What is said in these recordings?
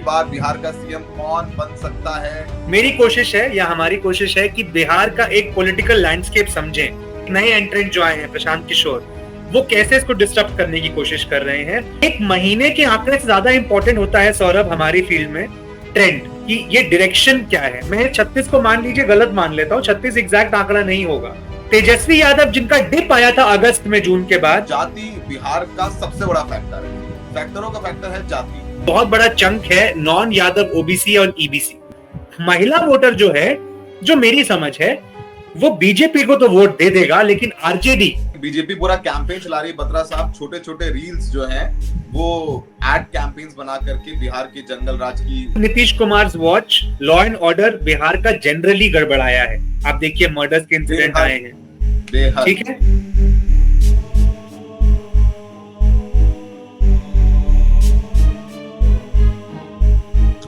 बार बिहार का सीएम कौन बन सकता है? मेरी कोशिश है या हमारी कोशिश है कि बिहार का एक पॉलिटिकल लैंडस्केप समझें। नए एंट्रेंट जो आए हैं प्रशांत किशोर, वो कैसे इसको डिस्टर्ब करने की कोशिश कर रहे हैं। एक महीने के आंकड़े से ज्यादा इंपॉर्टेंट होता है सौरभ हमारी फील्ड में ट्रेंड कि ये डायरेक्शन क्या है। मैं 36 को मान लीजिए गलत मान लेता हूँ, 36 एग्जैक्ट आंकड़ा नहीं होगा। तेजस्वी यादव जिनका डिप आया था अगस्त में जून के बाद, जाति बिहार का सबसे बड़ा फैक्टर है, फैक्टरों का फैक्टर है जाति। बहुत बड़ा चंक है नॉन यादव ओबीसी और ईबीसी। महिला वोटर जो है, जो मेरी समझ है, वो बीजेपी को तो वोट दे देगा, लेकिन आरजेडी बीजेपी पूरा कैंपेन चला रही है। बत्रा साहब छोटे छोटे रील्स जो हैं वो एड कैंपेन्स बना करके बिहार के जंगल राज की। Nitish Kumar watch law and order Bihar का जनरली गड़बड़ाया है। आप देखिए मर्डर्स के इंसिडेंट आए हैं, ठीक है।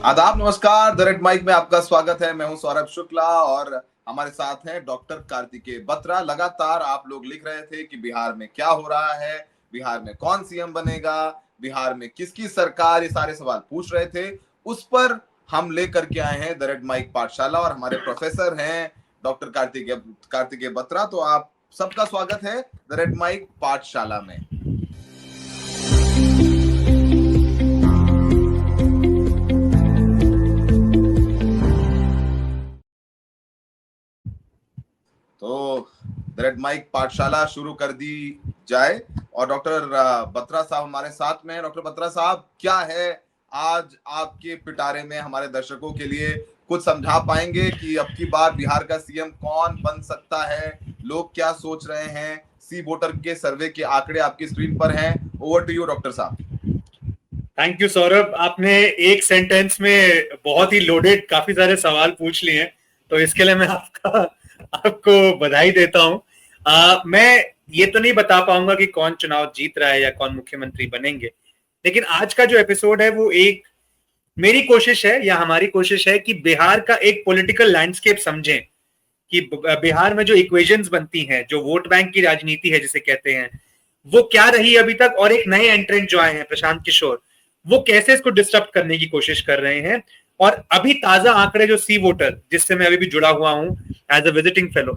आदाब, नमस्कार। द रेड माइक में आपका स्वागत है। मैं हूं सौरभ शुक्ला और हमारे साथ हैं डॉक्टर कार्तिकेय बत्रा। लगातार आप लोग लिख रहे थे कि बिहार में क्या हो रहा है, बिहार में कौन सीएम बनेगा, बिहार में किसकी सरकार, ये सारे सवाल पूछ रहे थे। उस पर हम लेकर के आए हैं द रेड माइक पाठशाला और हमारे प्रोफेसर हैं डॉक्टर कार्तिकेय बत्रा। तो आप सबका स्वागत है द रेड माइक पाठशाला में। तो द रेड माइक पाठशाला शुरू कर दी जाए और डॉक्टर बत्रा साहब हमारे साथ में हैं। डॉक्टर बत्रा साहब, क्या है आज आपके पिटारे में हमारे दर्शकों के लिए कुछ समझा पाएंगे कि अब की बार बिहार का सीएम कौन बन सकता है, लोग क्या सोच रहे हैं? सी वोटर के सर्वे के आंकड़े आपकी स्क्रीन पर हैं। ओवर टू यू डॉक्टर साहब। थैंक यू सौरभ, आपने एक सेंटेंस में बहुत ही लोडेड काफी सारे सवाल पूछ लिए हैं, तो इसके लिए मैं आपको बधाई देता हूं। मैं ये तो नहीं बता पाऊंगा कि कौन चुनाव जीत रहा है या कौन मुख्यमंत्री बनेंगे, लेकिन आज का जो एपिसोड है वो एक मेरी कोशिश है या हमारी कोशिश है कि बिहार का एक पॉलिटिकल लैंडस्केप समझें कि बिहार में जो इक्वेशंस बनती हैं, जो वोट बैंक की राजनीति है जिसे कहते हैं, वो क्या रही अभी तक, और एक नए एंट्रेंट जो आए हैं प्रशांत किशोर, वो कैसे इसको डिस्टर्ब करने की कोशिश कर रहे हैं। और अभी ताजा आंकड़े जो सी वोटर, जिससे मैं अभी भी जुड़ा हुआ हूं एज अ विजिटिंग फेलो,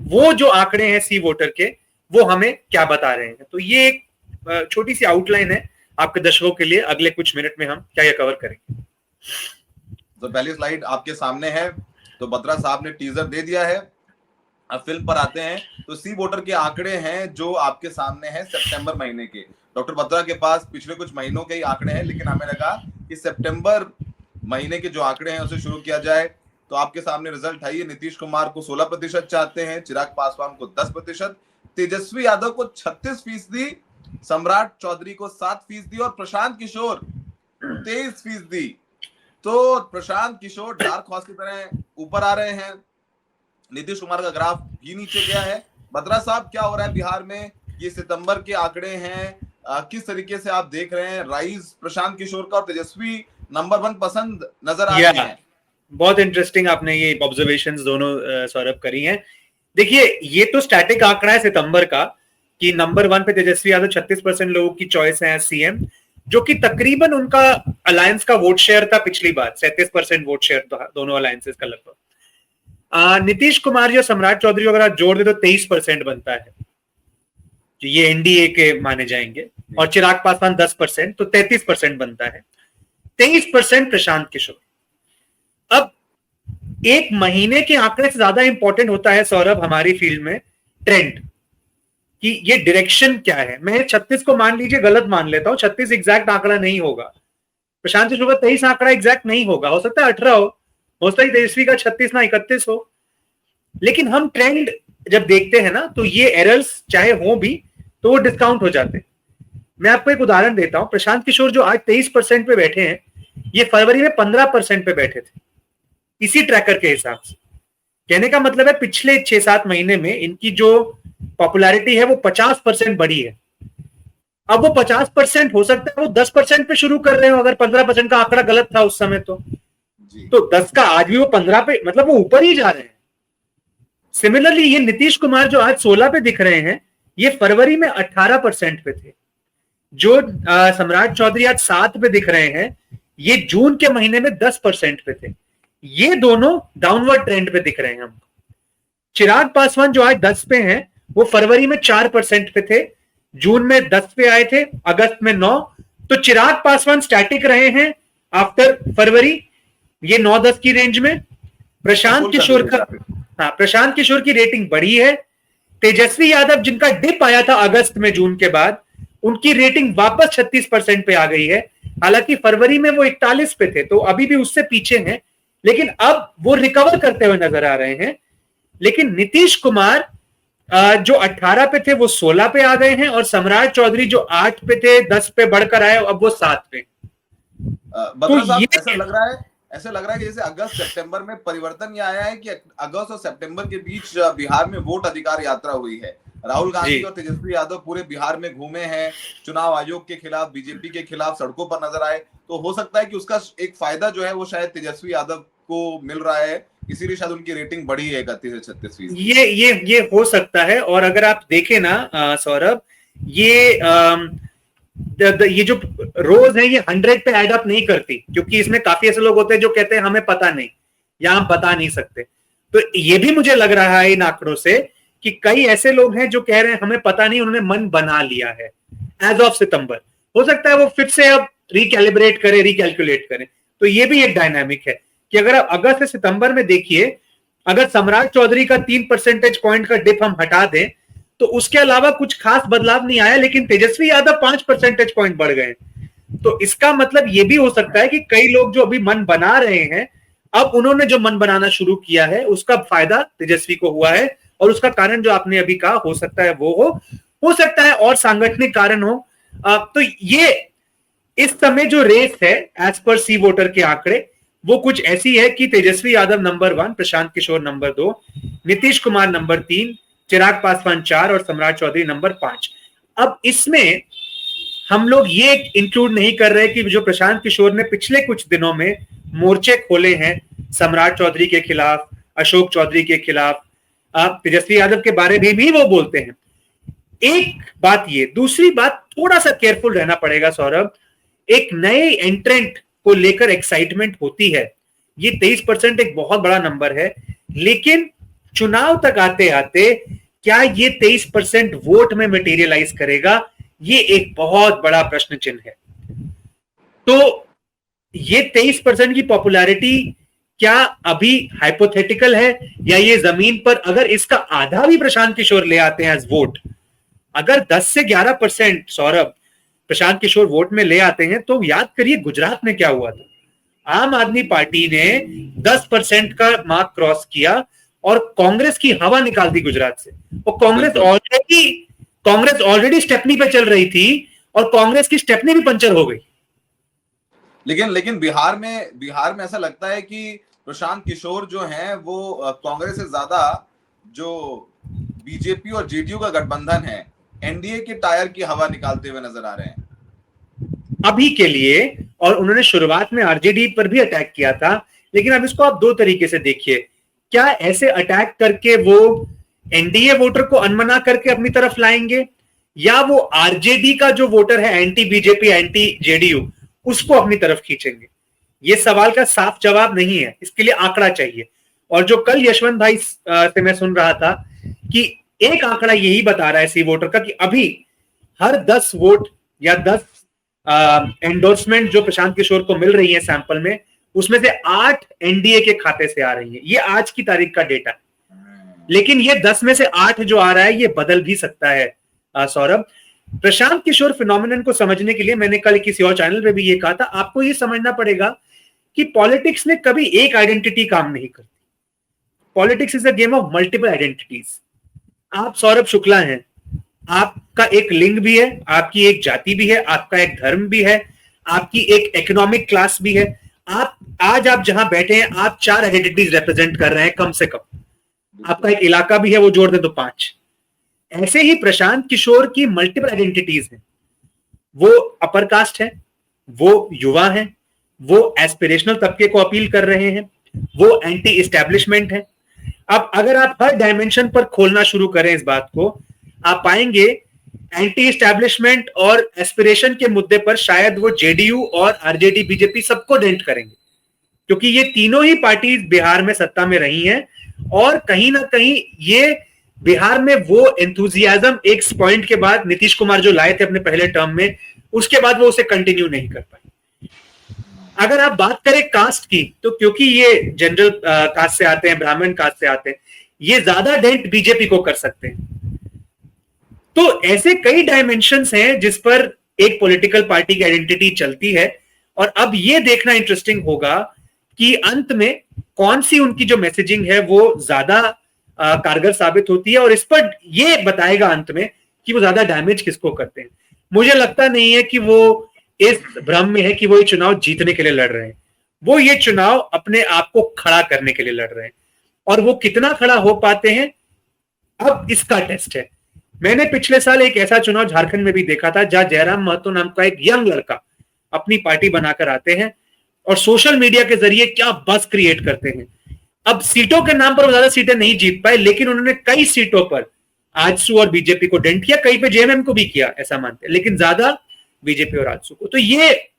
वो जो आंकड़े हैं सी वोटर के, वो हमें क्या बता रहे हैं। तो ये एक छोटी सी आउटलाइन है आपके दर्शकों के लिए। अगले कुछ मिनट में हम क्या क्या कवर करेंगे। तो पहली स्लाइड आपके सामने है। तो बत्रा साहब ने टीजर दे दिया है। अब फिल्म पर आते हैं। तो सी वोटर के आंकड़े हैं जो आपके सामने हैं सितंबर महीने के। डॉक्टर बत्रा के पास पिछले कुछ महीनों के ही आंकड़े हैं, लेकिन हमें लगा कि सितंबर महीने के जो आंकड़े हैं उसे शुरू किया जाए। तो आपके सामने रिजल्ट है। नीतीश कुमार को 16% चाहते हैं, चिराग पासवान को 10%, तेजस्वी यादव को 36%, सम्राट चौधरी को 7% और प्रशांत किशोर 23%। तो प्रशांत किशोर डार्क हॉर्स की तरह ऊपर आ रहे हैं। नीतीश कुमार का ग्राफ भी नीचे गया है। बत्रा साहब, क्या हो रहा है बिहार में? ये सितंबर के आंकड़े हैं, किस तरीके से आप देख रहे हैं? राइज प्रशांत किशोर का और तेजस्वी नंबर 1 पसंद नजर आ रही है। बहुत इंटरेस्टिंग आपने ये ऑब्जर्वेशंस दोनों सौरभ करी हैं। देखिए, ये तो स्टैटिक आंकड़ा है सितंबर का कि नंबर 1 पे तेजस्वी यादव 36% लोगों की चॉइस है सीएम, जो कि तकरीबन उनका अलायंस का वोट शेयर था पिछली बार, 37% वोट शेयर था दोनों अलायंसेस का लगभग। नीतीश कुमार या सम्राट चौधरी अगर आप जोड़ दे तो 23% बनता है, जो ये एनडीए के माने जाएंगे, और चिराग पासवान 10%, तो 33% बनता है। 23% प्रशांत किशोर। अब एक महीने के आंकड़े से ज्यादा इंपॉर्टेंट होता है सौरभ हमारी फील्ड में ट्रेंड कि ये डायरेक्शन क्या है। मैं 36 को मान लीजिए गलत मान लेता हूं, 36 एग्जैक्ट आंकड़ा नहीं होगा। प्रशांत किशोर का 23 आंकड़ा एग्जैक्ट नहीं होगा, हो सकता है 18 हो सकता है तेजस्वी का 36 ना 31 हो। लेकिन हम ट्रेंड जब देखते हैं ना, तो ये एरर्स चाहे हो भी तो वो डिस्काउंट हो जाते हैं। मैं आपको एक उदाहरण देता हूं। प्रशांत किशोर जो आज 23% पे बैठे हैं, ये फरवरी में 15% पे बैठे थे इसी ट्रैकर के हिसाब से। कहने का मतलब है पिछले 6-7 महीने में इनकी जो पॉपुलैरिटी है वो 50% बढ़ी है। अब वो 50% हो सकता है वो 10% पे शुरू कर रहे हो, अगर 15% का आंकड़ा गलत था उस समय तो 10 का आज भी वो 15 पे, मतलब वो ऊपर ही जा रहे हैं। सिमिलरली ये नीतीश कुमार जो आज 16 पे दिख रहे हैं, ये फरवरी में 18% पे थे। जो सम्राट चौधरी आज 7 पे दिख रहे हैं, ये जून के महीने में 10% पे थे। ये दोनों डाउनवर्ड ट्रेंड पे दिख रहे हैं हमको। चिराग पासवान जो आज 10 पे हैं, वो फरवरी में 4% पे थे, जून में 10 पे आए थे, अगस्त में 9। तो चिराग पासवान स्टैटिक रहे हैं आफ्टर फरवरी, ये 9-10 की रेंज में। प्रशांत किशोर की रेटिंग बढ़ी है। तेजस्वी यादव जिनका डिप आया था अगस्त में, जून के बाद, उनकी रेटिंग वापस 36% पे आ गई है। हालांकि फरवरी में वो 41 पे थे, तो अभी भी उससे पीछे हैं, लेकिन अब वो रिकवर करते हुए नजर आ रहे हैं। लेकिन नीतीश कुमार जो 18 पे थे वो 16 पे आ गए हैं, और सम्राट चौधरी जो 8 पे थे 10 पे बढ़कर आए, अब वो 7 पे। बत्रा साहब, ऐसा लग रहा है कि जैसे अगस्त सितंबर में परिवर्तन ये आया है कि अगस्त और सितंबर के बीच बिहार में वोट अधिकार यात्रा हुई है। राहुल गांधी और तेजस्वी यादव पूरे बिहार में घूमे हैं, चुनाव आयोग के खिलाफ, बीजेपी के खिलाफ सड़कों पर नजर आए। तो हो सकता है कि उसका एक फायदा जो है वो शायद तेजस्वी यादव को मिल रहा है, इसीलिए शायद उनकी रेटिंग बढ़ी है 31 से 36। ये हो सकता है। और अगर आप देखें ना सौरभ, ये जो रोज है ये 100 पे एड अप नहीं करती, क्योंकि इसमें काफी ऐसे लोग होते हैं जो कहते हैं हमें पता नहीं या हम बता नहीं सकते। तो ये भी मुझे लग रहा है इन आंकड़ों से कि कई ऐसे लोग हैं जो कह रहे हैं हमें पता नहीं, उन्होंने मन बना लिया है एज ऑफ सितंबर। हो सकता है वो फिर से अब रिकैलिब्रेट करें, रिकैलकुलेट करें। तो ये भी एक डायनामिक है कि अगर आप अगस्त से सितंबर में देखिए, अगर सम्राट चौधरी का 3 परसेंटेज पॉइंट का डिप हम हटा दें तो उसके अलावा कुछ खास बदलाव नहीं आया, लेकिन तेजस्वी यादव 5 परसेंटेज पॉइंट बढ़ गए। तो इसका मतलब ये भी हो सकता है कि कई लोग जो अभी मन बना रहे हैं, अब उन्होंने जो मन बनाना शुरू किया है उसका फायदा तेजस्वी को हुआ है, और उसका कारण जो आपने अभी कहा हो सकता है वो हो सकता है और सांगठनिक कारण हो। तो ये इस समय जो रेस है एज पर सी वोटर के आंकड़े, वो कुछ ऐसी है कि Tejashwi Yadav number 1, Prashant Kishor number 2, Nitish Kumar number 3, Chirag Paswan 4 और सम्राट चौधरी नंबर 5। अब इसमें हम लोग ये इंक्लूड नहीं कर रहे कि जो प्रशांत किशोर ने पिछले कुछ दिनों में मोर्चे खोले हैं सम्राट चौधरी के खिलाफ, अशोक चौधरी के खिलाफ, तेजस्वी यादव के बारे में भी वो बोलते हैं। एक बात ये, दूसरी बात थोड़ा सा केयरफुल रहना पड़ेगा सौरभ। एक नए एंट्रेंट को लेकर एक्साइटमेंट होती है, ये 23% एक बहुत बड़ा नंबर है, लेकिन चुनाव तक आते आते क्या ये 23% वोट में मटेरियलाइज करेगा, ये एक बहुत बड़ा प्रश्न चिन्ह है। तो ये 23% की पॉपुलैरिटी क्या अभी हाइपोथेटिकल है, या ये जमीन पर अगर इसका आधा भी प्रशांत किशोर ले आते हैं एज वोट, अगर 10 से 11% सौरभ प्रशांत किशोर वोट में ले आते हैं, तो याद करिए गुजरात में क्या हुआ था। आम आदमी पार्टी ने 10% का मार्क क्रॉस किया और कांग्रेस की हवा निकाल दी गुजरात से। और कांग्रेस ऑलरेडी स्टेपनी पे चल रही थी, और कांग्रेस की स्टेपनी भी पंचर हो गई। लेकिन बिहार में ऐसा लगता है कि प्रशांत किशोर जो हैं वो कांग्रेस से ज्यादा जो बीजेपी और जेडीयू का गठबंधन है, एनडीए के टायर की हवा निकालते हुए नजर आ रहे हैं अभी के लिए। और उन्होंने शुरुआत में आरजेडी पर भी अटैक किया था, लेकिन अब इसको आप दो तरीके से देखिए। क्या ऐसे अटैक करके वो एनडीए वोटर को अनमना करके अपनी तरफ लाएंगे, या वो आरजेडी का जो वोटर है, एंटी बीजेपी एंटी जेडीयू, उसको अपनी तरफ खींचेंगे? ये सवाल का साफ जवाब नहीं है, इसके लिए आंकड़ा चाहिए। और जो कल यशवंत भाई से मैं सुन रहा था कि एक आंकड़ा यही बता रहा है सी वोटर का कि अभी हर 10 वोट या 10 एंडोर्समेंट जो प्रशांत किशोर को मिल रही है सैंपल में, उसमें से 8 एनडीए के खाते से आ रही है। ये आज की तारीख का डेटा, लेकिन ये 10 में से 8 जो आ रहा है ये बदल भी सकता है सौरभ। प्रशांत किशोर फिनोमिनन को समझने के लिए मैंने कल किसी और चैनल पे भी ये कहा था, आपको ये समझना पड़ेगा कि पॉलिटिक्स में कभी एक आइडेंटिटी काम नहीं करती। Politics is a game of multiple identities. आप सौरभ शुक्ला हैं, आपका एक लिंग भी है, आपकी एक जाति भी है, आपका एक धर्म भी है, आपकी एक इकोनॉमिक क्लास भी है। आज आप जहां बैठे हैं, आप 4 आइडेंटिटीज रिप्रेजेंट कर रहे हैं कम से कम। आपका एक इलाका भी है, वो जोड़ दे तो 5। ऐसे ही प्रशांत किशोर की मल्टीपल आइडेंटिटीज हैं। वो अपर कास्ट है, वो युवा है, वो एस्पिरेशनल तबके को अपील कर रहे हैं, वो एंटी इस्टेब्लिशमेंट है। अब अगर आप हर डायमेंशन पर खोलना शुरू करें इस बात को, आप पाएंगे एंटी एस्टैब्लिशमेंट और एस्पिरेशन के मुद्दे पर शायद वो जेडीयू और आरजेडी बीजेपी सबको डेंट करेंगे, क्योंकि ये तीनों ही पार्टी बिहार में सत्ता में रही हैं और कहीं ना कहीं ये बिहार में वो एंथुजियाज्म एक पॉइंट के बाद नीतीश कुमार जो लाए थे अपने पहले टर्म में, उसके बाद वो उसे कंटिन्यू नहीं कर पाए। अगर आप बात करें कास्ट की, तो क्योंकि ये जनरल कास्ट से आते हैं, ब्राह्मण कास्ट से आते हैं, ये ज्यादा डेंट बीजेपी को कर सकते हैं। तो ऐसे कई डायमेंशंस हैं जिस पर एक पॉलिटिकल पार्टी की आइडेंटिटी चलती है, और अब ये देखना इंटरेस्टिंग होगा कि अंत में कौन सी उनकी जो मैसेजिंग है वो ज्यादा कारगर साबित होती है, और इस पर ये बताएगा अंत में कि वो ज्यादा डैमेज किसको करते हैं। मुझे लगता नहीं है कि वो इस भ्रम में है कि वो ये चुनाव जीतने के लिए लड़ रहे हैं, वो ये चुनाव अपने आप को खड़ा करने के लिए लड़ रहे हैं, और वो कितना खड़ा हो पाते हैं अब इसका टेस्ट है। मैंने पिछले साल एक ऐसा चुनाव झारखंड में भी देखा था जहां जयराम महतो नाम का एक यंग लड़का अपनी पार्टी बनाकर आते हैं और सोशल मीडिया के जरिए क्या बस क्रिएट करते हैं। अब सीटों के नाम पर वो ज्यादा सीटें नहीं जीत पाए, लेकिन उन्होंने कई सीटों पर आजसू और बीजेपी को डेंट किया, कहीं पे जेएमएम को भी किया ऐसा मानते हैं, लेकिन ज्यादा बीजेपी और आजसू को। तो ये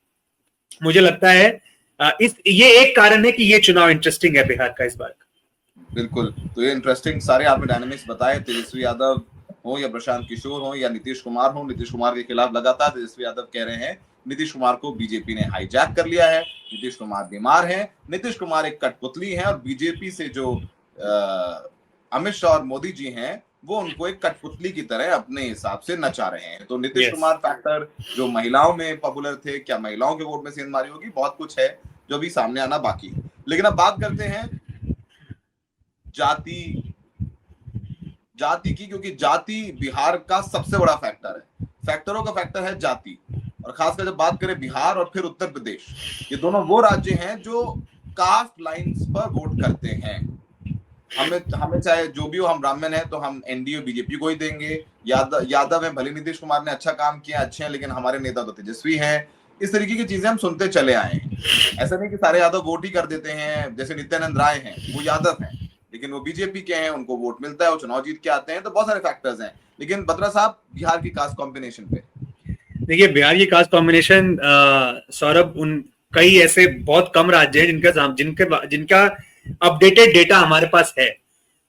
मुझे लगता है ये एक कारण है कि ये चुनाव इंटरेस्टिंग है बिहार का इस बार का। बिल्कुल, तो ये इंटरेस्टिंग सारे आपने डायनामिक्स बताए, तेजस्वी यादव हो या प्रशांत किशोर हो या नीतीश कुमार हो। नीतीश कुमार के खिलाफ लगातार तेजस्वी यादव कह रहे हैं नीतीश कुमार को बीजेपी ने हाईजैक कर लिया है, नीतीश कुमार बीमार है, नीतीश कुमार एक कठपुतली है, और बीजेपी से जो अमित शाह और मोदी जी हैं वो उनको एक कठपुतली की तरह अपने हिसाब से नचा रहे हैं। तो नीतीश कुमार फैक्टर जो महिलाओं में पॉपुलर थे, क्या महिलाओं के वोट में सेंध मारी होगी, बहुत कुछ है जो भी सामने आना बाकी है। लेकिन अब बात करते हैं जाति की, क्योंकि जाति बिहार का सबसे बड़ा फैक्टर है। फैक्टरों का फैक्टर है जाति, और खासकर जब बात करें बिहार और फिर उत्तर प्रदेश, ये दोनों वो राज्य हैं जो कास्ट लाइंस पर वोट करते हैं। हमें चाहे जो भी हो, हम ब्राह्मण हैं तो हम एनडीए बीजेपी को ही देंगे। यादव है, भले नीतीश कुमार ने अच्छा काम किया, अच्छे हैं, लेकिन हमारे नेता तो तेजस्वी हैं। इस तरीके की चीजें हम सुनते चले आए हैं। ऐसा नहीं कि सारे यादव वोट ही कर देते हैं। जैसे नित्यानंद राय हैं, वो यादव हैं लेकिन वो बीजेपी के हैं, उनको वोट मिलता है, वो चुनाव जीत के आते हैं। तो बहुत सारे फैक्टर्स हैं। लेकिन बत्रा साहब, बिहार की कास्ट कॉम्बिनेशन पे देखिए, बिहार की कास्ट कॉम्बिनेशन सौरभ, उन कई ऐसे बहुत कम राज्य हैं जिनका अपडेटेड डेटा हमारे पास है।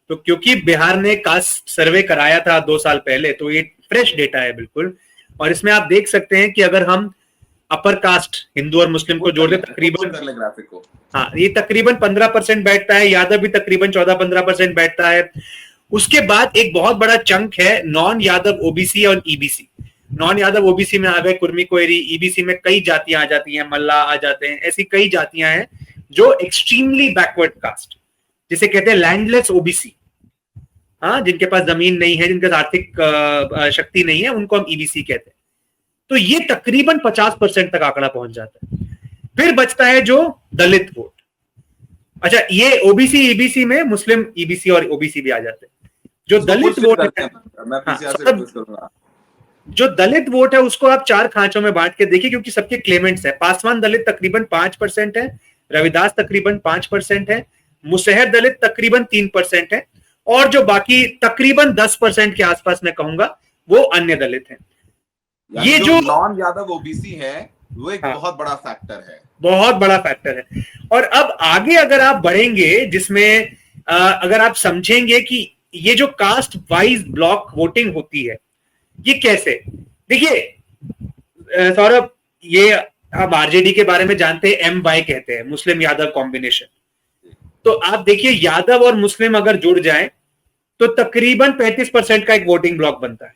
तो क्योंकि बिहार ने कास्ट सर्वे कराया था 2 साल पहले, तो ये फ्रेश डेटा है बिल्कुल। और इसमें आप देख सकते हैं कि अगर हम अपर कास्ट हिंदू और मुस्लिम को जोड़ दे तकरीबन, ग्राफिक को, हाँ, ये तकरीबन 15% बैठता है। यादव भी तकरीबन 14-15% बैठता है। उसके बाद एक बहुत बड़ा चंक है नॉन यादव ओबीसी और ईबीसी। नॉन यादव ओबीसी में आ गए कुर्मी कोयरी, ईबीसी में कई जातियां आ जाती हैं, मल्ला आ जाते हैं, ऐसी कई जातियां हैं जो एक्सट्रीमली बैकवर्ड कास्ट, जिसे कहते हैं लैंडलेस ओबीसी, हाँ, जिनके पास जमीन नहीं है, जिनके पास आर्थिक शक्ति नहीं है, उनको हम ईबीसी कहते हैं। तो ये तकरीबन 50% तक आंकड़ा पहुंच जाता है। फिर बचता है जो दलित वोट। अच्छा, ये ओबीसी ईबीसी में मुस्लिम ईबीसी और ओबीसी भी आ जाते हैं। जो दलित वोट है, जो दलित वोट है उसको आप 4 खांचों में बांट के देखिए, क्योंकि सबके क्लेमेंट्स है। पासवान दलित तकरीबन 5% है, रविदास तकरीबन 5% है, मुसहर दलित तकरीबन 3% है, और जो बाकी तकरीबन 10% के आसपास मैं कहूंगा वो अन्य दलित हैं। ये जो नॉन यादव ओबीसी है वो एक बहुत बड़ा फैक्टर है, बहुत बड़ा फैक्टर है। और अब आगे अगर आप बढ़ेंगे, जिसमें अगर आप समझेंगे कि ये जो कास्ट वाइज ब्लॉक वोटिंग होती है ये कैसे, देखिए सौरभ, ये हम आरजेडी के बारे में जानते हैं, MY कहते हैं, मुस्लिम यादव कॉम्बिनेशन। तो आप देखिए, यादव और मुस्लिम अगर जुड़ जाएं तो तकरीबन 35% का एक वोटिंग ब्लॉक बनता है,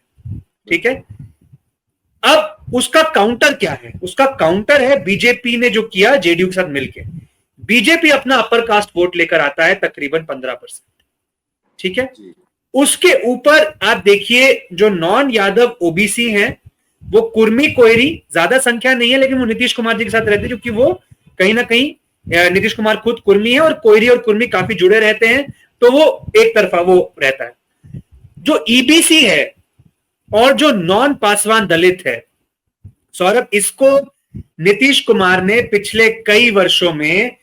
ठीक है। अब उसका काउंटर क्या है? उसका काउंटर है बीजेपी ने जो किया जेडीयू के साथ मिलकर। बीजेपी अपना अपर कास्ट वोट लेकर आता है तकरीबन 15%, ठीक है। उसके ऊपर आप देखिए जो नॉन यादव ओबीसी हैं, वो कुर्मी कोयरी, ज्यादा संख्या नहीं है लेकिन वो नीतीश कुमार जी के साथ रहते हैं, क्योंकि वो कहीं ना कहीं नीतीश कुमार खुद कुर्मी है और कोयरी और कुर्मी काफी जुड़े रहते हैं, तो वो एक तरफा वो रहता है। जो ईबीसी है और जो नॉन पासवान दलित है, सौरभ, इसको नीतीश कुमार ने पिछले कई वर्षों में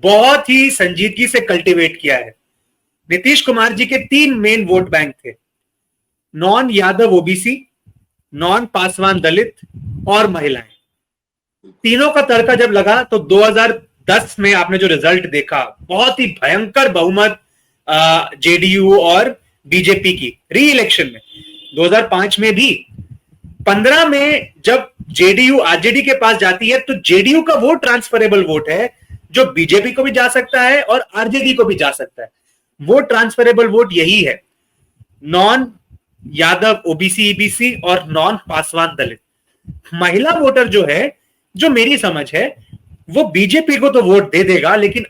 बहुत ही संजीदगी से कल्टीवेट किया है। नीतीश कुमार जी के 3 मेन वोट बैंक थे, non Yadav OBC, non Paswan Dalit और महिलाएं, तीनों का तड़का जब लगा तो 2010 में आपने जो रिजल्ट देखा, बहुत ही भयंकर बहुमत जेडीयू और बीजेपी की री इलेक्शन में। 2005 में भी, 15 में जब जेडीयू आरजेडी के पास जाती है तो जेडीयू का वोट ट्रांसफरेबल वोट है, जो बीजेपी को भी जा सकता है और आरजेडी को भी जा सकता है। वो ट्रांसफरेबल वोट यही है, नॉन यादव ओबीसी ईबीसी और नॉन पासवान दलित। महिला वोटर जो है, जो मेरी समझ है, वो बीजेपी को तो वोट दे देगा, लेकिन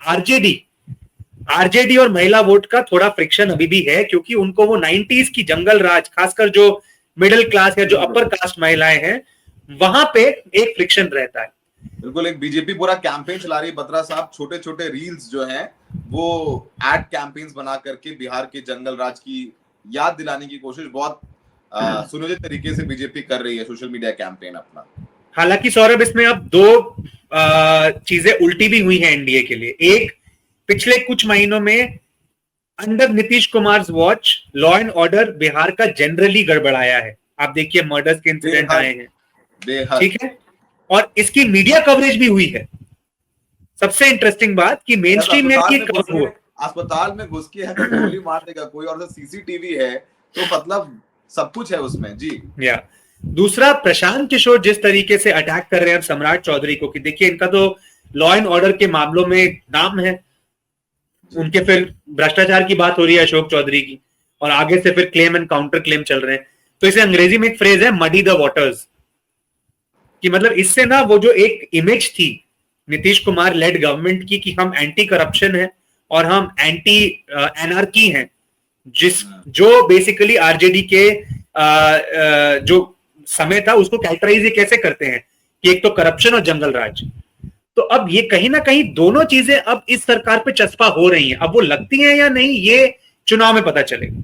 आरजेडी और महिला वोट का थोड़ा फ्रिक्शन अभी भी है, क्योंकि उनको वो 90s की जंगल राज, खासकर जो मिडिल क्लास या जो अपर कास्ट महिलाएं हैं, वहां पे एक फ्रिक्शन रहता है। बिल्कुल, एक बीजेपी पूरा कैंपेन चला रही है बत्रा साहब, छोटे छोटे रील्स जो हैं वो एड कैंपेन्स बना करके बिहार के जंगल राज की याद दिलाने की कोशिश बहुत सुनियोजित तरीके से बीजेपी कर रही है, सोशल मीडिया कैंपेन अपना। हालांकि सौरभ, इसमें अब दो चीजें उल्टी भी हुई हैं एनडीए के लिए। एक, पिछले कुछ महीनों में under Nitish Kumar watch law and order Bihar का जनरली गड़बड़ाया है। आप देखिए, मर्डर्स के इंसिडेंट आए हैं, ठीक है, और इसकी मीडिया कवरेज भी हुई है। सबसे इंटरेस्टिंग बात कि मेन स्ट्रीम में भी कवर हुआ। अस्पताल में घुस के है गोली मार देगा कोई, और सीसीटीवी है, तो मतलब सब कुछ है उसमें जी। या दूसरा, प्रशांत किशोर जिस तरीके से अटैक कर रहे हैं सम्राट चौधरी को, कि देखिए इनका तो लॉ एंड ऑर्डर के मामलों में नाम है, उनके फिर भ्रष्टाचार की बात हो रही है अशोक चौधरी की, और आगे से फिर क्लेम एंड काउंटर क्लेम चल रहे हैं। तो इसे अंग्रेजी में एक फ्रेज है, मडी द वाटर्स, कि मतलब इससे ना वो जो एक इमेज थी नीतीश कुमार लेड गवर्नमेंट की कि हम एंटी करप्शन है और हम एंटी एनआरकी हैं, जो बेसिकली आरजेडी के जो समय था उसको कैरेक्टराइज कैसे करते हैं कि एक तो करप्शन और जंगल राज। तो अब ये कहीं ना कहीं दोनों चीजें अब इस सरकार पे चस्पा हो रही हैं। अब वो लगती हैं या नहीं, ये चुनाव में पता चलेगा,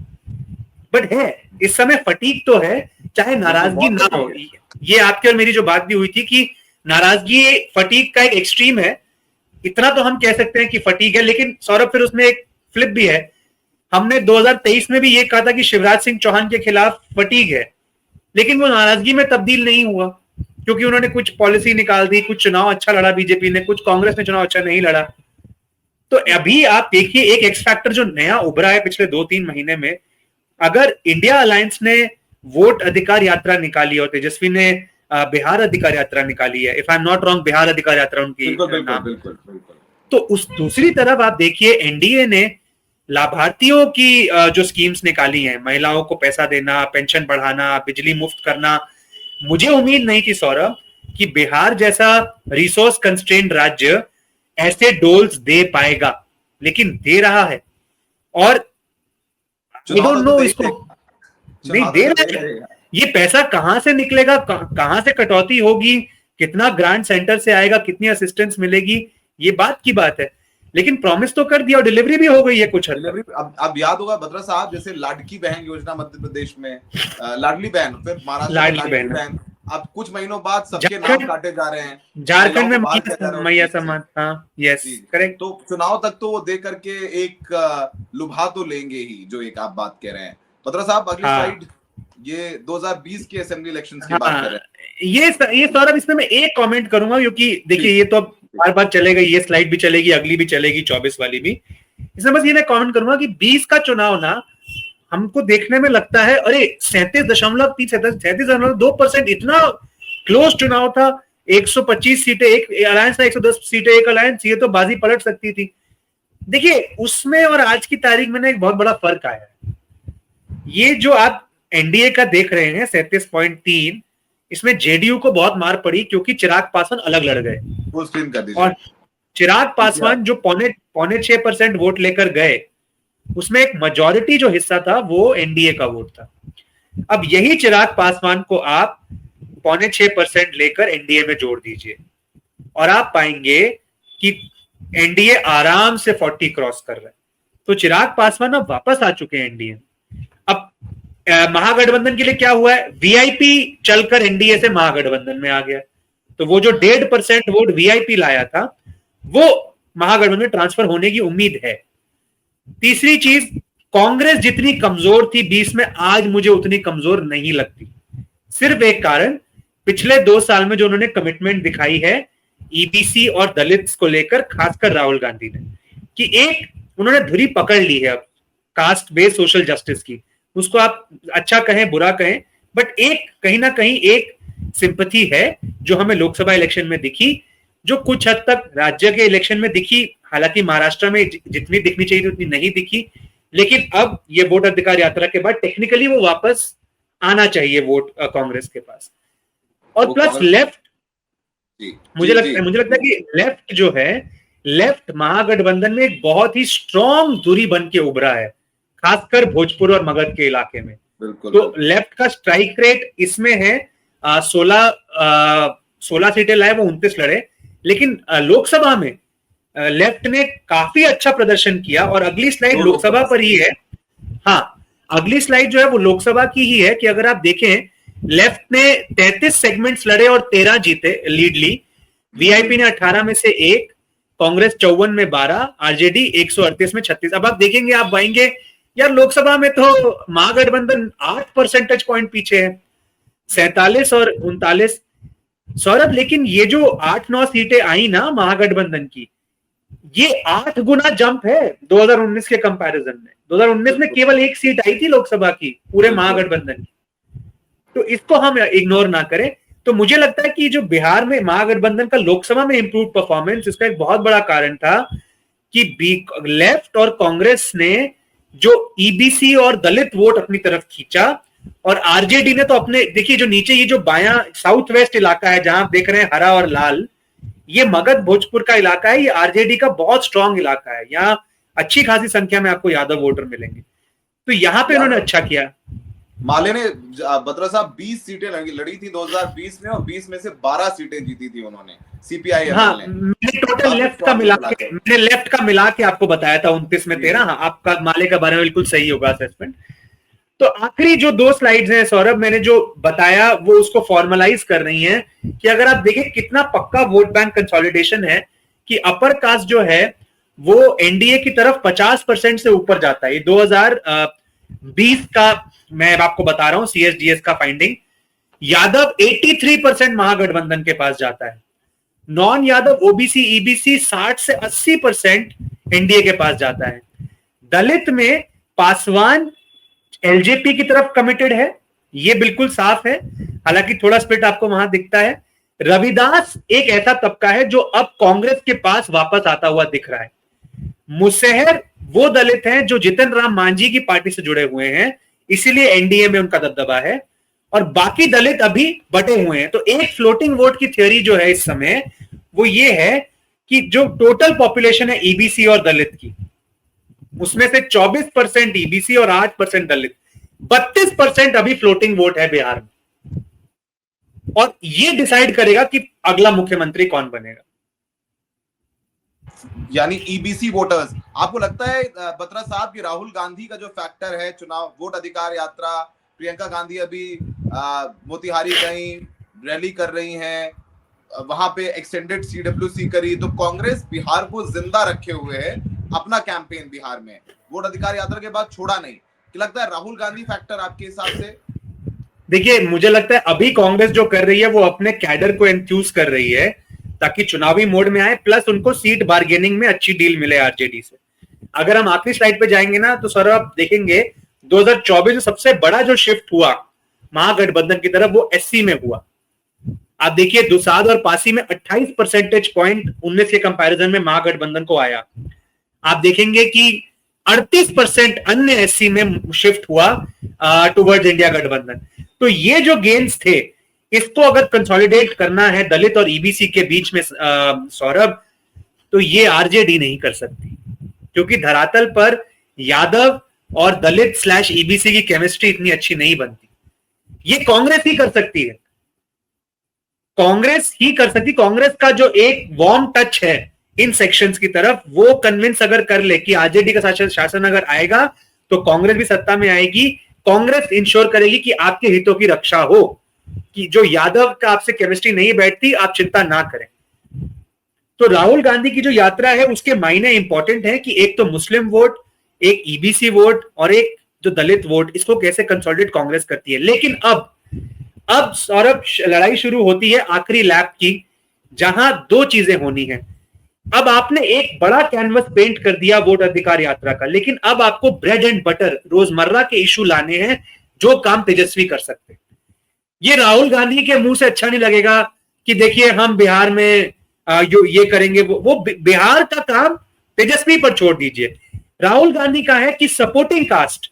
बट है इस समय फटीक तो है, चाहे नाराजगी ना हो। ये आपके और मेरी जो बात भी हुई थी कि नाराजगी फटीक का एक एक्सट्रीम है, इतना तो हम कह सकते हैं कि फटीक है। लेकिन सौरभ, फिर उसमें एक फ्लिप भी है। हमने 2023 में भी ये कहा था कि शिवराज सिंह चौहान के खिलाफ फटीक है, लेकिन वो नाराजगी में तब्दील नहीं हुआ, क्योंकि उन्होंने कुछ पॉलिसी निकाल दी, कुछ चुनाव अच्छा लड़ा बीजेपी ने, कुछ कांग्रेस ने चुनाव अच्छा नहीं लड़ा। तो अभी आप देखिए, एक एक्स फैक्टर जो नया उभरा है पिछले 2-3 महीने में, अगर इंडिया अलायंस ने वोट अधिकार यात्रा निकाली और तेजस्वी ने बिहार अधिकार यात्रा निकाली है, if I am not wrong, Bihar अधिकार यात्रा उनकी नाम। बिल्कुल। तो उस दूसरी तरफ आप देखिए, एनडीए ने लाभार्थियों की जो स्कीम्स निकाली हैं, महिलाओं को पैसा देना, पेंशन बढ़ाना, बिजली मुफ्त करना। मुझे उम्मीद नहीं थी सौरभ कि बिहार जैसा रिसोर्स कंस्ट्रेंड राज्य ऐसे डोल्स दे पाएगा, लेकिन दे रहा है। और आई डोंट नो इसको नहीं दे रहा है, ये पैसा कहां से निकलेगा, कहां से कटौती होगी, कितना ग्रांट सेंटर से आएगा, कितनी असिस्टेंस मिलेगी, ये बात की बात है। लेकिन प्रॉमिस तो कर दिया और डिलीवरी भी हो गई है कुछ हद तक। अब याद होगा बत्रा साहब, जैसे लाडकी बहन योजना मध्य प्रदेश में, लाडली बहन, फिर महाराष्ट्र लाडली बहन, अब कुछ महीनों बाद सबके नाम काटे जा रहे हैं। झारखंड में मैया सम्मान, हाँ यस करेक्ट। तो चुनाव तक तो वो दे करके एक लुभा तो लेंगे ही, जो एक आप बात कह रहे हैं। बत्रा साहब, अगली स्लाइड, ये 2020 के असेंबली इलेक्शंस की बात कर रहे हैं। ये सौरभ, इसमें मैं एक कमेंट करूंगा, क्योंकि देखिए ये तो अब बार बार चलेगा, ये स्लाइड भी चलेगी, अगली भी चलेगी, 24 वाली भी। इसमें बस ये मैं कमेंट करूंगा कि 20 का चुनाव ना हमको देखने में लगता है, अरे 37.2%, इतना क्लोज चुनाव था, 125 सीटें एक अलायंस था, 110 सीटें एक अलायंस, ये तो बाजी पलट सकती थी। देखिए उसमें और आज की तारीख में ना एक बहुत बड़ा फर्क आया है। ये जो आप एनडीए का देख रहे हैं 37.3, इसमें जेडीयू को बहुत मार पड़ी, क्योंकि चिराग पासवान अलग लड़ गए। और चिराग पासवान जो पौने 6% वोट लेकर गए, उसमें एक मेजॉरिटी जो हिस्सा था वो एनडीए का वोट था। अब यही चिराग पासवान को आप 5.6% लेकर एनडीए में जोड़ दीजिए, और आप पाएंगे कि एनडीए आराम से 40 क्रॉस कर रहा है। तो चिराग पासवान अब वापस आ चुके हैं एनडीए। अब महागठबंधन के लिए क्या हुआ है, वीआईपी चलकर एनडीए से महागठबंधन में आ गया, तो वो जो 1.5% वोट वीआईपी लाया था वो महागठबंधन में ट्रांसफर होने की उम्मीद है। तीसरी चीज, कांग्रेस जितनी कमजोर थी 20 में, आज मुझे उतनी कमजोर नहीं लगती। सिर्फ एक कारण, पिछले 2 साल में जो उन्होंने कमिटमेंट दिखाई है ईबीसी और दलित को लेकर, खासकर राहुल गांधी ने, कि एक उन्होंने धुरी पकड़ ली है अब कास्ट बेस्ड सोशल जस्टिस की। उसको आप अच्छा कहें बुरा कहें, बट एक कहीं ना कहीं एक सिंपैथी है जो हमें लोकसभा इलेक्शन में दिखी, जो कुछ हद तक राज्य के इलेक्शन में दिखी। हालांकि महाराष्ट्र में जितनी दिखनी चाहिए थी उतनी नहीं दिखी, लेकिन अब ये वोट अधिकार यात्रा के बाद टेक्निकली वो वापस आना चाहिए वोट कांग्रेस के पास। और प्लस लेफ्ट, मुझे लगता है कि लेफ्ट जो है, लेफ्ट महागठबंधन में एक बहुत ही स्ट्रॉन्ग धुरी बन के उभरा है, खासकर भोजपुर और मगध के इलाके में। तो लेफ्ट का स्ट्राइक रेट इसमें है 16 सीटें लाए, वो 29 लड़े, लेकिन लोकसभा में लेफ्ट ने काफी अच्छा प्रदर्शन किया। और अगली स्लाइड लोकसभा पर ही है। हाँ, अगली स्लाइड जो है वो लोकसभा की ही है कि अगर आप देखें, लेफ्ट ने 33 सेगमेंट्स लड़े और 13 जीते, लीड ली। वीआईपी ने 18 में से 1, कांग्रेस 54 में 12, आरजेडी 138 में 36। अब आप देखेंगे, आप पाएंगे यार लोकसभा में तो महागठबंधन 8 परसेंटेज पॉइंट पीछे है, 47 और 39। सौरभ, लेकिन ये जो 8-9 सीटें आई ना महागठबंधन की, ये 8 गुना जंप है 2019 के कंपैरिजन में। 2019 में केवल 1 सीट आई थी लोकसभा की पूरे महागठबंधन की, तो इसको हम इग्नोर ना करें। तो मुझे लगता है कि जो बिहार में महागठबंधन का लोकसभा में इंप्रूव परफॉर्मेंस, इसका एक बहुत बड़ा कारण था कि लेफ्ट और कांग्रेस ने जो ईबीसी और दलित वोट अपनी तरफ खींचा, और आरजेडी ने तो अपने, देखिए जो नीचे ये जो बायां साउथ वेस्ट इलाका है जहां आप देख रहे हैं हरा और लाल, ये मगध भोजपुर का इलाका है, ये आरजेडी का बहुत स्ट्रांग इलाका है, यहाँ अच्छी खासी संख्या में आपको यादव वोटर मिलेंगे। तो यहाँ पे उन्होंने अच्छा किया। माले ने, बत्रा साहब 20 सीटें लड़ी थी 2020 में, और 20 में से 12 सीटें जीती थी उन्होंने, सीपीआई। हाँ, मैंने टोटल लेफ्ट का मिला के आपको बताया था 29 में 13। हाँ, आपका माले का बारे में बिल्कुल सही होगा असेसमेंट। तो आखिरी जो 2 स्लाइड्स हैं सौरभ, मैंने जो बताया वो उसको फॉर्मलाइज कर रही हैं कि अगर आप देखें कितना पक्का वोट बैंक कंसोलिडेशन है, कि अपर कास्ट जो है वो एनडीए की तरफ 50% से ऊपर जाता है। 2020 का मैं आपको बता रहा हूं सीएसडीएस का फाइंडिंग। यादव 83% महागठबंधन के पास जाता है, नॉन यादव ओबीसी ईबीसी 60 से 80% एनडीए के पास जाता है। दलित में पासवान एलजेपी की तरफ कमिटेड है, ये बिल्कुल साफ है, हालांकि थोड़ा स्प्लिट आपको वहां दिखता है। रविदास एक ऐसा तबका है जो अब कांग्रेस के पास वापस आता हुआ दिख रहा है। मुसहर वो दलित हैं जो जितन राम मांझी की पार्टी से जुड़े हुए हैं, इसीलिए एनडीए में उनका दबदबा है, और बाकी दलित अभी बटे हुए हैं। तो एक फ्लोटिंग वोट की थ्योरी जो है इस समय वो ये है कि जो टोटल पॉपुलेशन है ईबीसी और दलित की, उसमें से 24% ईबीसी और 8% दलित, 32% अभी फ्लोटिंग वोट है बिहार में, और ये डिसाइड करेगा कि अगला मुख्यमंत्री कौन बनेगा। यानी ईबीसी वोटर्स। आपको लगता है बत्रा साहब कि राहुल गांधी का जो फैक्टर है चुनाव वोट अधिकार यात्रा, प्रियंका गांधी अभी मोतिहारी गई, रैली कर रही हैं, वहां पे एक्सटेंडेड सीडब्ल्यूसी करी, तो कांग्रेस बिहार को जिंदा रखे हुए है अपना कैंपेन बिहार में, वोट अधिकार यात्रा के बाद छोड़ा नहीं। क्या लगता है राहुल गांधी फैक्टर आपके हिसाब से? देखिए, मुझे लगता है अभी कांग्रेस जो कर रही है वो अपने कैडर को एंथ्यूज कर रही है ताकि चुनावी मोड में आए, प्लस उनको सीट बार्गेनिंग में अच्छी डील मिले आरजेडी से। अगर हम आखिरी स्लाइड पे जाएंगे ना, तो सर आप देखेंगे 2024 में सबसे बड़ा जो शिफ्ट हुआ महागठबंधन की तरफ वो एससी में हुआ। आप देखिए दुसाद और पासी में 28 परसेंटेज पॉइंट 19 के कंपैरिजन में महागठबंधन को आया। आप देखेंगे कि 38% अन्य एससी में शिफ्ट हुआ टुवर्ड्स इंडिया गठबंधन। तो ये जो गेन्स थे, इसको अगर कंसोलिडेट करना है दलित और ईबीसी के बीच में सौरभ, तो ये आरजेडी नहीं कर सकती, क्योंकि धरातल पर यादव और दलित / ईबीसी की केमिस्ट्री इतनी अच्छी नहीं बनती। ये कांग्रेस ही कर सकती है, कांग्रेस ही कर सकती। कांग्रेस का जो एक वार्म टच है इन सेक्शंस की तरफ, वो कन्विंस अगर कर ले कि आरजेडी का शासन अगर आएगा तो कांग्रेस भी सत्ता में आएगी। कांग्रेस इंश्योर करेगी कि आपके हितों की रक्षा हो, कि जो यादव का आपसे केमिस्ट्री नहीं बैठती आप चिंता ना करें। तो राहुल गांधी की जो यात्रा है उसके मायने इंपॉर्टेंट है कि एक तो मुस्लिम वोट, एक ईबीसी वोट और एक जो दलित वोट, इसको कैसे कंसोलिडेट कांग्रेस करती है। लेकिन अब अब सौरभ लड़ाई शुरू होती है आखिरी लैप की, जहां दो चीजें होनी है। अब आपने एक बड़ा कैनवस पेंट कर दिया वोट अधिकार यात्रा का, लेकिन अब आपको ब्रेड एंड बटर रोजमर्रा के इशू लाने हैं, जो काम तेजस्वी कर सकते हैं। ये राहुल गांधी के मुंह से अच्छा नहीं लगेगा कि देखिए हम बिहार में ये करेंगे, वो बिहार का काम तेजस्वी पर छोड़ दीजिए। राहुल गांधी का है कि सपोर्टिंग कास्ट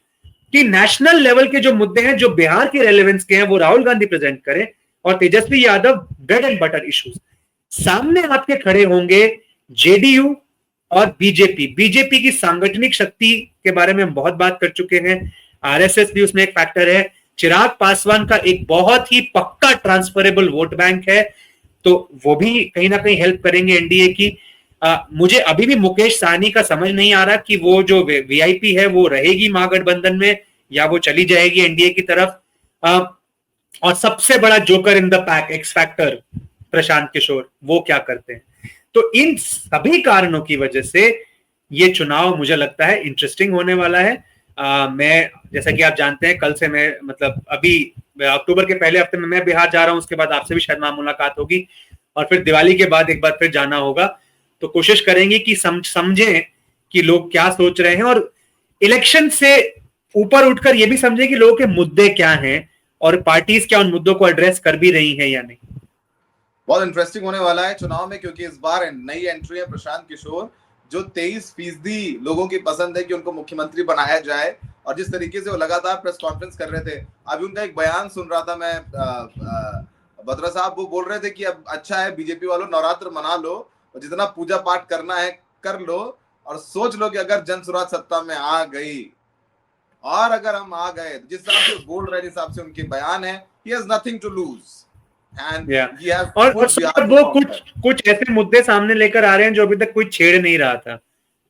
कि नेशनल लेवल के जो मुद्दे हैं, जो बिहार के रेलेवेंस के हैं, वो राहुल गांधी प्रेजेंट करें, और Tejashwi Yadav bread and butter issues. सामने आपके खड़े होंगे जेडीयू और बीजेपी। बीजेपी की सांगठनिक शक्ति के बारे में हम बहुत बात कर चुके हैं, आरएसएस भी उसमें एक फैक्टर है। चिराग पासवान का एक बहुत ही पक्का ट्रांसफरेबल वोट बैंक है, तो वो भी कहीं ना कहीं हेल्प करेंगे एनडीए की। मुझे अभी भी मुकेश सहनी का समझ नहीं आ रहा कि वो जो वीआईपी है वो रहेगी महागठबंधन में या वो चली जाएगी एनडीए की तरफ। और सबसे बड़ा joker in the pack, X factor, Prashant Kishor, वो क्या करते हैं। तो इन सभी कारणों की वजह से ये चुनाव मुझे लगता है इंटरेस्टिंग होने वाला है। मैं, जैसा कि आप जानते हैं, कल से मैं, मतलब अभी अक्टूबर के पहले हफ्ते में मैं बिहार जा रहा हूं, उसके बाद आपसे भी शायद मुलाकात होगी, और फिर दिवाली के बाद एक बार फिर जाना होगा। तो कोशिश करेंगे कि समझें कि लोग क्या सोच रहे हैं, और इलेक्शन से ऊपर उठकर ये भी समझें कि लोगों के मुद्दे क्या हैं और पार्टीज क्या उन मुद्दों को एड्रेस कर भी रही हैं या नहीं। बहुत इंटरेस्टिंग होने वाला है चुनाव में, क्योंकि इस बार नई एंट्री है प्रशांत किशोर, जो 23% लोगों की पसंद है कि उनको मुख्यमंत्री बनाया जाए। और जिस तरीके से वो लगातार प्रेस कॉन्फ्रेंस कर रहे थे, अभी उनका एक बयान सुन रहा था मैं, बत्रा साहब वो बोल रहे थे कि अब अच्छा है बीजेपी वालों, नवरात्र मना लो और जितना पूजा पाठ करना है कर लो, और सोच लो कि अगर जन स्वराज सत्ता में आ गई और अगर हम आ गए, जिस हिसाब से बोल रहे हैं, जिस हिसाब से उनके बयान है, he has nothing to lose and he has और वो कुछ ऐसे मुद्दे सामने लेकर आ रहे हैं जो अभी तक कोई छेड़ नहीं रहा था।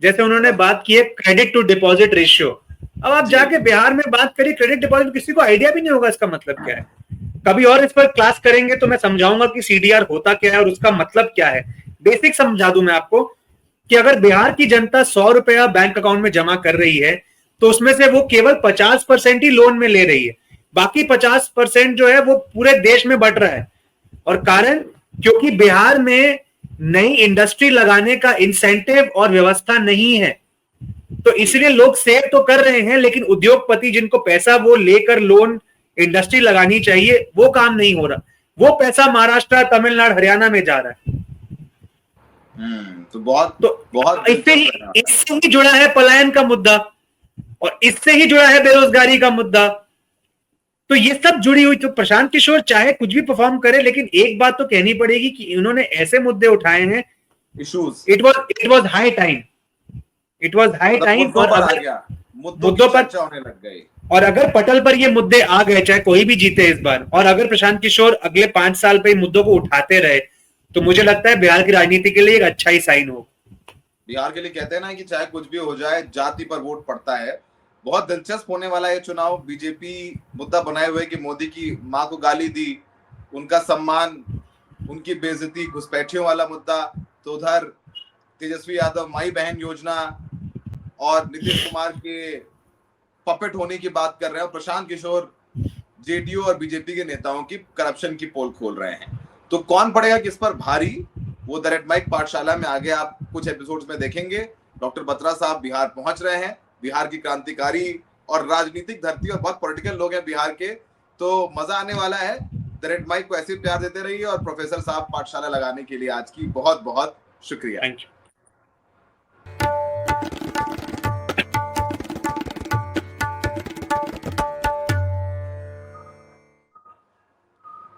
जैसे उन्होंने बात की है क्रेडिट टू डिपॉजिट रेशियो। अब आप जाके बिहार में बात करिए क्रेडिट डिपॉजिट, किसी को आइडिया भी नहीं होगा इसका मतलब क्या है। कभी और इस पर क्लास करेंगे तो मैं समझाऊंगा कि सीडीआर होता क्या है और उसका मतलब क्या है। बेसिक समझा दूं मैं आपको कि अगर बिहार की जनता 100 रुपया बैंक अकाउंट में जमा कर रही है, तो उसमें से वो केवल 50% ही लोन में ले रही है, बाकी 50% जो है वो पूरे देश में बट रहा है। और कारण, क्योंकि बिहार में नई इंडस्ट्री लगाने का इंसेंटिव और व्यवस्था नहीं है, तो इसलिए लोग सेव तो कर रहे हैं, लेकिन उद्योगपति जिनको पैसा वो लेकर लोन इंडस्ट्री लगानी चाहिए, वो काम नहीं हो रहा। वो पैसा महाराष्ट्र, तमिलनाडु, हरियाणा में जा रहा है। तो बहुत इससे ही जुड़ा है पलायन का मुद्दा, और इससे ही जुड़ा है बेरोजगारी का मुद्दा। तो ये सब जुड़ी हुई। तो प्रशांत किशोर चाहे कुछ भी परफॉर्म करे, लेकिन एक बात तो कहनी पड़ेगी कि इन्होंने ऐसे मुद्दे उठाए हैं, issues, it was high time, और मुद्दों पर होने लग गए। और अगर पटल पर ये मुद्दे आ गए, चाहे कोई भी जीते इस बार, और अगर प्रशांत किशोर अगले 5 साल पे मुद्दों को उठाते रहे, तो मुझे लगता है बिहार की राजनीति के लिए एक अच्छा ही साइन हो। बिहार के लिए कहते हैं ना कि चाहे कुछ भी हो जाए, जाति पर वोट पड़ता है। बहुत दिलचस्प होने वाला है चुनाव। बीजेपी मुद्दा बनाए हुए कि मोदी की मां को गाली दी, उनका सम्मान, उनकी बेइज्जती, घुसपैठियों वाला मुद्दा। तो उधर तेजस्वी यादव माई बहन योजना और नीतीश कुमार के पपेट होने की बात कर रहे हैं, और प्रशांत किशोर जेडीयू और बीजेपी के नेताओं की करप्शन की पोल खोल रहे हैं। तो कौन पड़ेगा किस पर भारी, वो द रेड माइक पाठशाला में आगे आप कुछ एपिसोड्स में देखेंगे। डॉक्टर बत्रा साहब बिहार पहुंच रहे हैं, बिहार की क्रांतिकारी और राजनीतिक धरती, और बहुत पॉलिटिकल लोग हैं बिहार के, तो मजा आने वाला है। द रेड माइक को ऐसे प्यार देते रहिए, और प्रोफेसर साहब पाठशाला लगाने के लिए आज की बहुत बहुत शुक्रिया। Thank you.